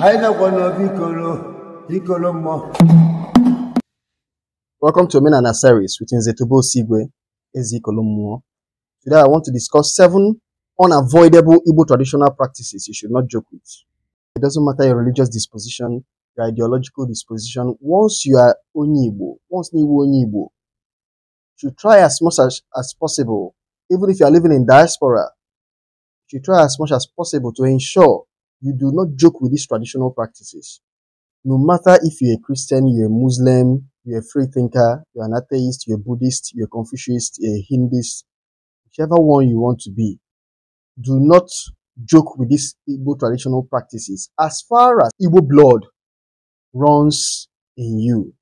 Welcome to Omenana series with Nzetubo Sigwe Ezikolomuo. Today I want to discuss 7 unavoidable Igbo traditional practices you should not joke with. It doesn't matter your religious disposition, your ideological disposition. Once you are Igbo, you should try as much as possible, even if you are living in diaspora, you should try as much as possible to ensure you do not joke with these traditional practices. No matter if you're a Christian, you're a Muslim, you're a free thinker, you're an atheist, you're a Buddhist, you're a Confucianist, you're a Hinduist, whichever one you want to be, do not joke with these Igbo traditional practices. As far as Igbo blood runs in you,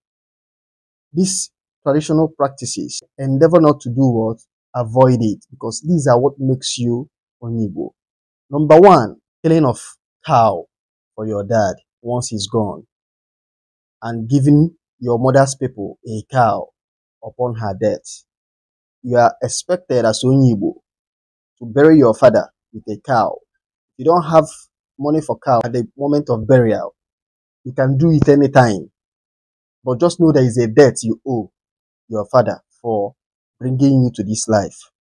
these traditional practices, endeavor not to do what? Avoid it, because these are what makes you an Igbo. Number 1, killing of cow for your dad once he's gone, and giving your mother's people a cow upon her death. You are expected as Onyibo to bury your father with a cow. If you don't have money for cow at the moment of burial, you can do it anytime. But just know there is a debt you owe your father for bringing you to this life.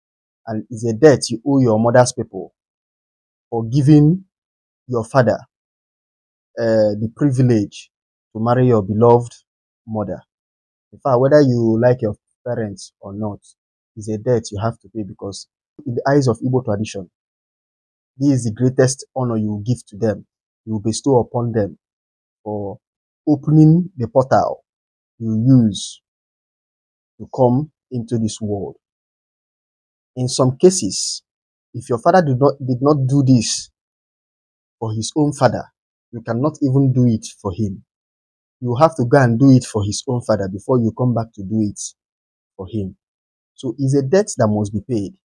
And it's a debt you owe your mother's people for giving your father the privilege to marry your beloved mother. In fact, whether you like your parents or not, is a debt you have to pay, because in the eyes of Igbo tradition, this is the greatest honor you will give to them. You will bestow upon them for opening the portal you use to come into this world. In some cases, if your father did not do this for his own father, you cannot even do it for him. You have to go and do it for his own father before you come back to do it for him. So it's a debt that must be paid,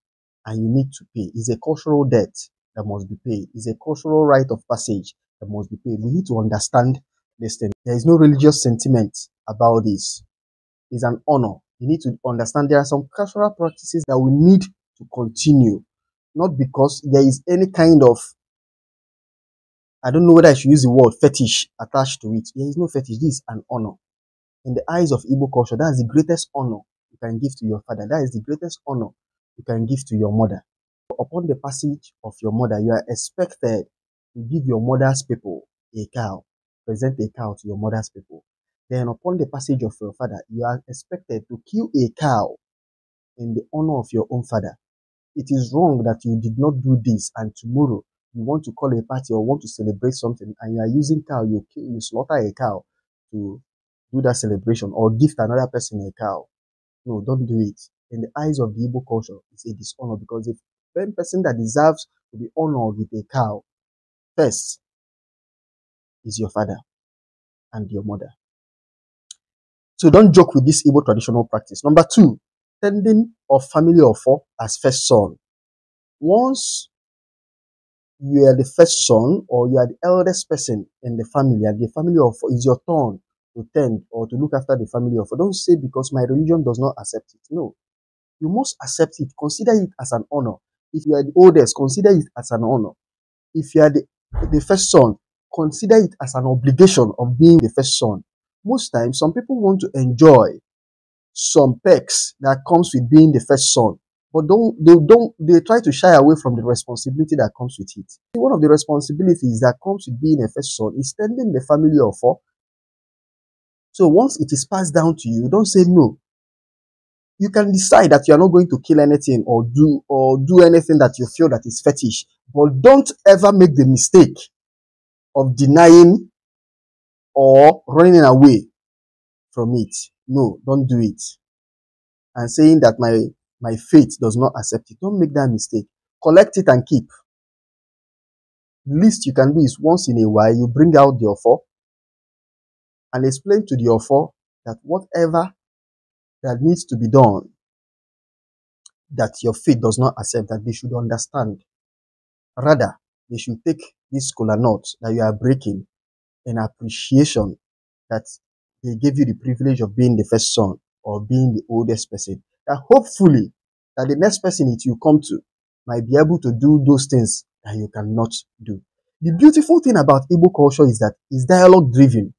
and you need to pay. It's a cultural debt that must be paid. It's a cultural rite of passage that must be paid. We need to understand this thing. There is no religious sentiment about this. It's an honor. You need to understand there are some cultural practices that we need to continue, not because there is any kind of, I don't know whether I should use the word fetish attached to it. There is no fetish. This is an honor. In the eyes of Igbo culture, that is the greatest honor you can give to your father. That is the greatest honor you can give to your mother. Upon the passage of your mother, you are expected to give your mother's people a cow. Present a cow to your mother's people. Then upon the passage of your father, you are expected to kill a cow in the honor of your own father. It is wrong that you did not do this, and tomorrow you want to call a party or want to celebrate something, and you are using cow, you slaughter a cow to do that celebration, or gift another person a cow. No, don't do it. In the eyes of the Igbo culture, it's a dishonor, because the one person that deserves to be honored with a cow first is your father and your mother. So don't joke with this Igbo traditional practice. Number 2, tending of family of 4 as first son. Once you are the first son, or you are the eldest person in the family, and the family of 4, is your turn to tend or to look after the family of 4. Don't say because my religion does not accept it. No. You must accept it. Consider it as an honor. If you are the oldest, consider it as an honor. If you are the first son, consider it as an obligation of being the first son. Most times, some people want to enjoy some perks that comes with being the first son, but they try to shy away from the responsibility that comes with it. One of the responsibilities that comes with being a first son is tending the family of 4. So once it is passed down to you, don't say no. You can decide that you are not going to kill anything or do anything that you feel that is fetish, but don't ever make the mistake of denying or running away from it. No, don't do it. And saying that my faith does not accept it. Don't make that mistake. Collect it and keep. The least you can do is once in a while, you bring out the offer and explain to the offer that whatever that needs to be done, that your faith does not accept, that they should understand. Rather, they should take this kola nut that you are breaking in appreciation that they gave you the privilege of being the first son or being the oldest person. That hopefully that the next person that you come to might be able to do those things that you cannot do. The beautiful thing about Igbo culture is that it's dialogue driven.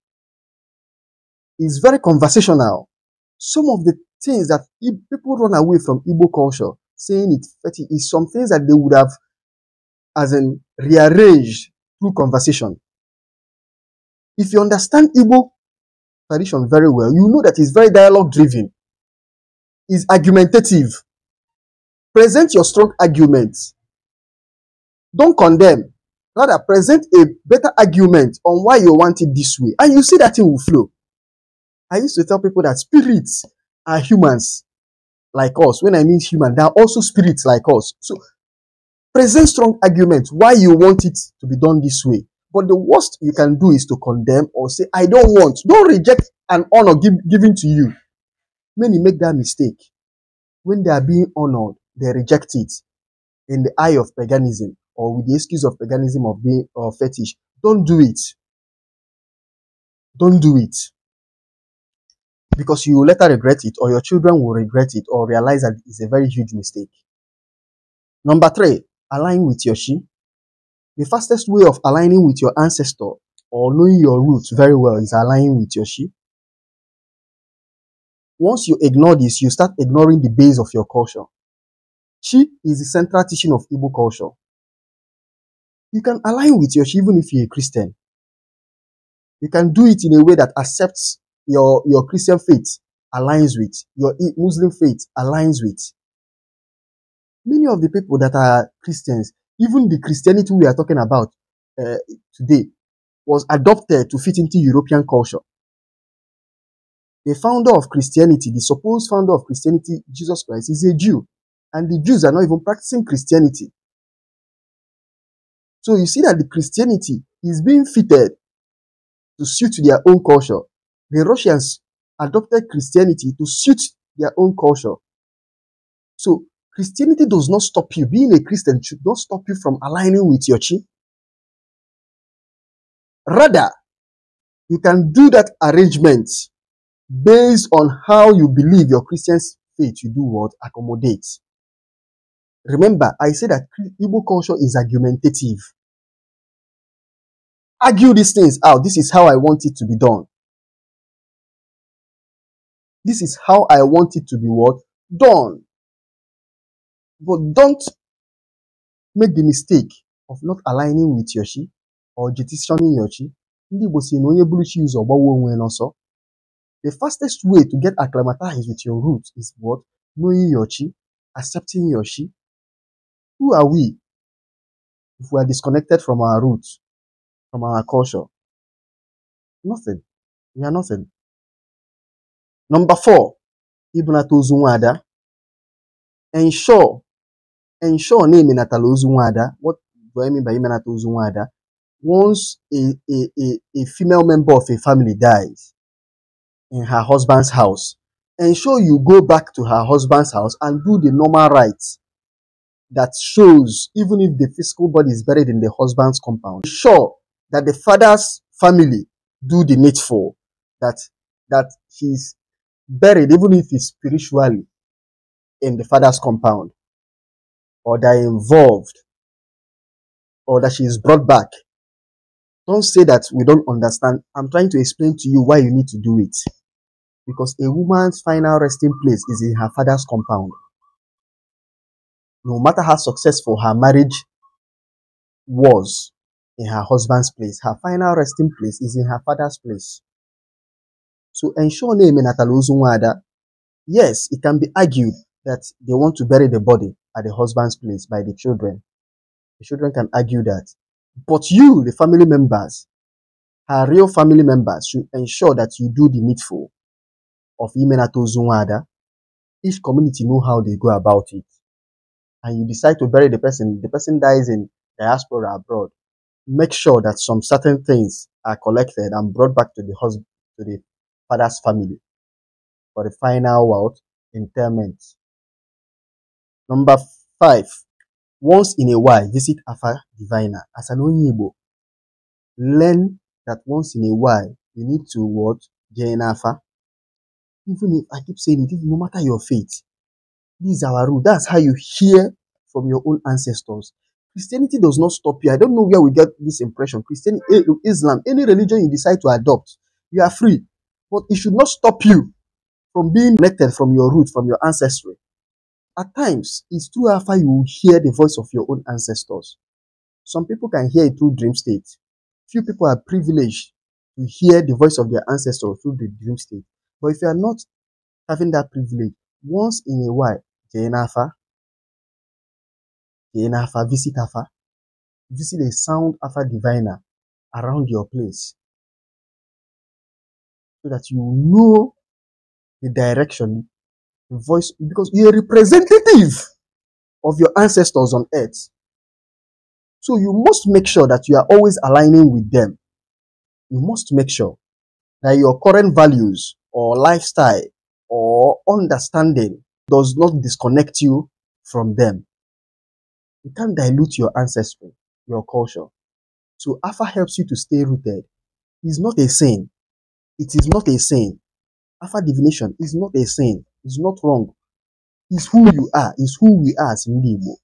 It's very conversational. Some of the things that people run away from Igbo culture, saying it's petty, is some things that they would have, as in, rearranged through conversation. If you understand Igbo tradition very well, you know that it's very dialogue driven. It's argumentative. Present your strong arguments. Don't condemn. Rather, present a better argument on why you want it this way. And you see that thing will flow. I used to tell people that spirits are humans like us. When I mean human, they are also spirits like us. So, present strong arguments why you want it to be done this way. But the worst you can do is to condemn or say, I don't want. Don't reject an honor given to you. Many make that mistake. When they are being honored, they reject it in the eye of paganism or with the excuse of paganism of being or fetish. Don't do it. Don't do it. Because you will later regret it, or your children will regret it, or realize that it's a very huge mistake. Number 3, align with your Shi. The fastest way of aligning with your ancestor or knowing your roots very well is aligning with your Shi. Once you ignore this, you start ignoring the base of your culture. Shi is the central teaching of Igbo culture. You can align with your Shi even if you're a Christian. You can do it in a way that accepts your Christian faith, aligns with, your Muslim faith aligns with. Many of the people that are Christians, even the Christianity we are talking about today, was adopted to fit into European culture. The founder of Christianity, the supposed founder of Christianity, Jesus Christ, is a Jew. And the Jews are not even practicing Christianity. So you see that the Christianity is being fitted to suit their own culture. The Russians adopted Christianity to suit their own culture. So Christianity does not stop you. Being a Christian should not stop you from aligning with your Chi. Rather, you can do that arrangement based on how you believe your Christian faith you do what? Accommodate. Remember, I said that Igbo culture is argumentative. Argue these things out. This is how I want it to be done. This is how I want it to be what? Done. But don't make the mistake of not aligning with your Chi or petitioning your Chi. The fastest way to get acclimatized with your roots is what? Knowing your Chi, accepting your Chi. Who are we if we are disconnected from our roots, from our culture? Nothing. We are nothing. Number 4, Ibnato Zunwada. Ensure name in Zunwada. What do I mean by Ibnato Zunwada? Once a female member of a family dies in her husband's house, ensure you go back to her husband's house and do the normal rites that shows, even if the physical body is buried in the husband's compound, ensure that the father's family do the needful, that he's buried, even if he's spiritually in the father's compound, or they're involved, or that she is brought back. Don't say that we don't understand. I'm trying to explain to you why you need to do it. Because a woman's final resting place is in her father's compound. No matter how successful her marriage was in her husband's place, her final resting place is in her father's place. So ensure name in Atalozunwada. Yes, it can be argued that they want to bury the body at the husband's place by the children. The children can argue that. But you, the family members, her real family members, should ensure that you do the needful of Imenato Zunwada. Each community know how they go about it. And you decide to bury the person dies in diaspora abroad. Make sure that some certain things are collected and brought back to the husband, to the father's family for the final world interment. Number 5. Once in a while, visit Afa Diviner. As an Igbo, learn that once in a while, you need to what? Gain Afa. Even if I keep saying it, no matter your faith, this is our rule. That's how you hear from your own ancestors. Christianity does not stop you. I don't know where we get this impression. Christianity, Islam, any religion you decide to adopt, you are free. But it should not stop you from being connected from your root, from your ancestry. At times, it's through Alpha you will hear the voice of your own ancestors. Some people can hear it through dream state. Few people are privileged to hear the voice of their ancestors through the dream state. But if you are not having that privilege, once in a while, visit Alpha, visit a sound Alpha diviner around your place so that you know the direction, the voice, because you're a representative of your ancestors on earth. So you must make sure that you are always aligning with them. You must make sure that your current values or lifestyle or understanding does not disconnect you from them. You can't dilute your ancestry, your culture. So Alpha helps you to stay rooted. It's not a sin. It is not a sin. Alpha divination is not a sin. It's not wrong. It's who you are. It's who we are as Igbo.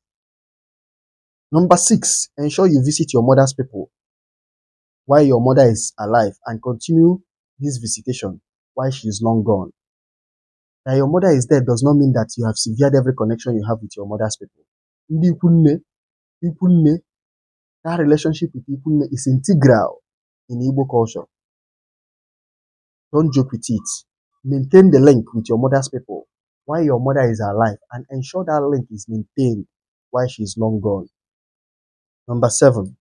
Number 6, ensure you visit your mother's people while your mother is alive and continue this visitation while she is long gone. That your mother is dead does not mean that you have severed every connection you have with your mother's people. Ikunne, that relationship with Ikunne is integral in Igbo culture. Don't joke with it. Maintain the link with your mother's people while your mother is alive and ensure that link is maintained while she is long gone. Number 7,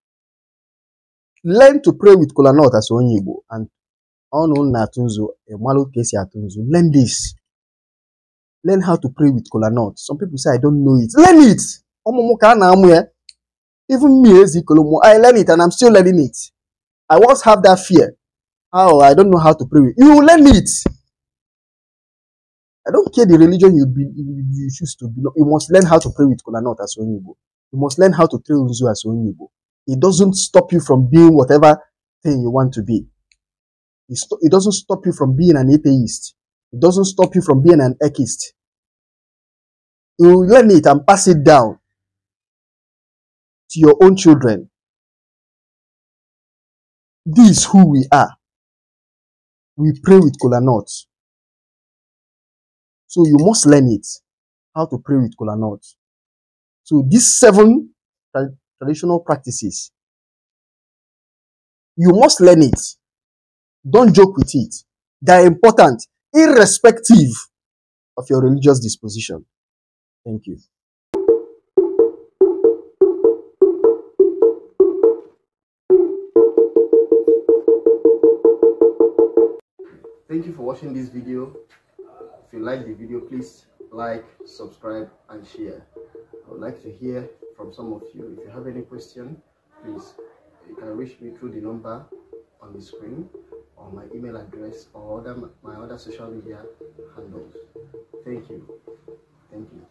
learn to pray with kola nut as onye Igbo and learn this. Learn how to pray with kola nut. Some people say I don't know it. Learn it. Even me, I learn it and I'm still learning it. I once have that fear. Oh, I don't know how to pray with. You learn it. I don't care the religion you choose to belong. You must learn how to pray with kola nut as onye Igbo. You must learn how to pray unzu as onye Igbo. It doesn't stop you from being whatever thing you want to be. It doesn't stop you from being an atheist. It doesn't stop you from being an atheist. You learn it and pass it down to your own children. This is who we are. We pray with kola nut. So you must learn it, how to pray with kola nut. So these 7 traditional practices, you must learn it. Don't joke with it. They're important, irrespective of your religious disposition. Thank you. Thank you for watching this video. If you like the video, please like, subscribe, and share. I would like to hear from some of you. If you have any question, please, you can reach me through the number on the screen or my email address or my other social media handles. Thank you. Thank you.